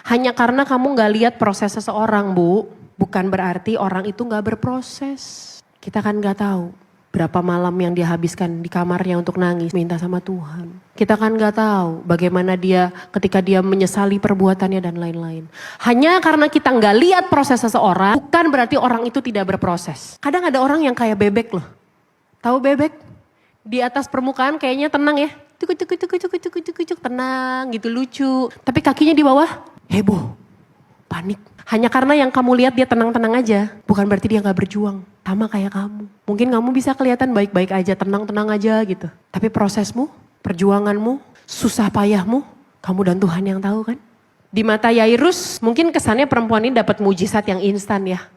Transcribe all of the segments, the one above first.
Hanya karena kamu gak lihat proses seseorang, Bu, bukan berarti orang itu gak berproses. Kita kan gak tahu berapa malam yang dia habiskan di kamarnya untuk nangis, minta sama Tuhan. Kita kan gak tahu bagaimana dia ketika dia menyesali perbuatannya dan lain-lain. Hanya karena kita gak lihat proses seseorang, bukan berarti orang itu tidak berproses. Kadang ada orang yang kayak bebek loh. Tahu bebek? Di atas permukaan kayaknya tenang ya. Cuk, tenang gitu, lucu. Tapi kakinya di bawah heboh, panik. Hanya karena yang kamu lihat dia tenang-tenang aja, bukan berarti dia gak berjuang. Sama kayak kamu. Mungkin kamu bisa kelihatan baik-baik aja, tenang-tenang aja gitu. Tapi prosesmu, perjuanganmu, susah payahmu, kamu dan Tuhan yang tahu kan. Di mata Yairus, mungkin kesannya perempuan ini dapat mujizat yang instan ya.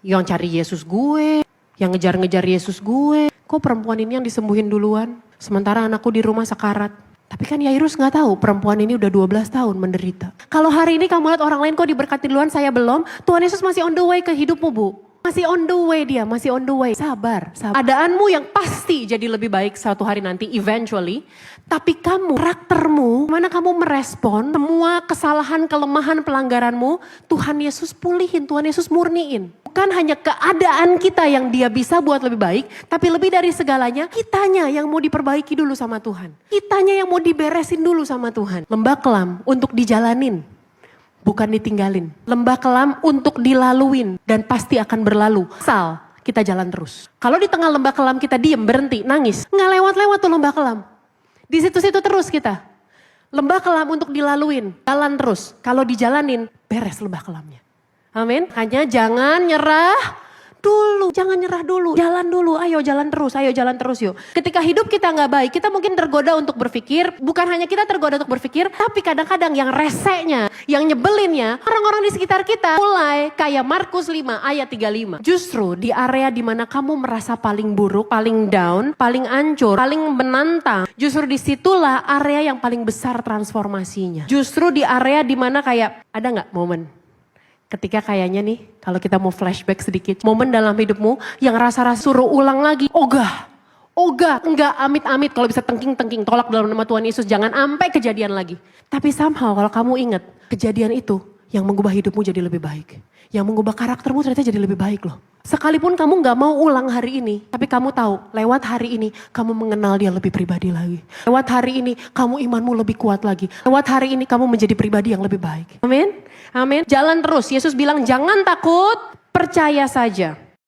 Yang cari Yesus gue, yang ngejar-ngejar Yesus gue. Kok perempuan ini yang disembuhin duluan? Sementara anakku di rumah sekarat. Tapi kan Yairus gak tahu perempuan ini udah 12 tahun menderita. Kalau hari ini kamu lihat orang lain kok diberkati duluan, saya belum. Tuhan Yesus masih on the way ke hidupmu, Bu. Masih on the way dia, masih on the way. Sabar, sabar. Keadaanmu yang pasti jadi lebih baik suatu hari nanti, eventually. Tapi kamu, karaktermu, mana kamu merespon semua kesalahan, kelemahan, pelanggaranmu, Tuhan Yesus pulihin, Tuhan Yesus murniin. Bukan hanya keadaan kita yang dia bisa buat lebih baik, tapi lebih dari segalanya, kitanya yang mau diperbaiki dulu sama Tuhan. Kitanya yang mau diberesin dulu sama Tuhan. Lembah kelam untuk dijalanin. Bukan ditinggalin. Lembah kelam untuk dilaluin dan pasti akan berlalu. Asal kita jalan terus. Kalau di tengah lembah kelam kita diem, berhenti, nangis. Nggak lewat-lewat tuh lembah kelam. Di situ-situ terus kita. Lembah kelam untuk dilaluin, jalan terus. Kalau dijalanin, beres lembah kelamnya. Amin. Hanya jangan nyerah dulu, jangan nyerah dulu, jalan dulu, ayo jalan terus yuk. Ketika hidup kita nggak baik, kita mungkin tergoda untuk berpikir, bukan hanya kita tergoda untuk berpikir, tapi kadang-kadang yang resenya, yang nyebelinnya, orang-orang di sekitar kita mulai kayak Markus 5 ayat 35. Justru di area dimana kamu merasa paling buruk, paling down, paling hancur, paling menantang, justru disitulah area yang paling besar transformasinya. Justru di area dimana kayak, ada nggak momen? Ketika kayaknya nih, kalau kita mau flashback sedikit, momen dalam hidupmu yang rasa-rasa suruh ulang lagi, ogah, enggak amit-amit kalau bisa tengking-tengking, tolak dalam nama Tuhan Yesus, jangan sampai kejadian lagi. Tapi somehow kalau kamu ingat, kejadian itu yang mengubah hidupmu jadi lebih baik. Yang mengubah karaktermu ternyata jadi lebih baik loh. Sekalipun kamu gak mau ulang hari ini, tapi kamu tahu lewat hari ini kamu mengenal dia lebih pribadi lagi. Lewat hari ini kamu imanmu lebih kuat lagi. Lewat hari ini kamu menjadi pribadi yang lebih baik. Amin. Amin. Jalan terus. Yesus bilang jangan takut, percaya saja.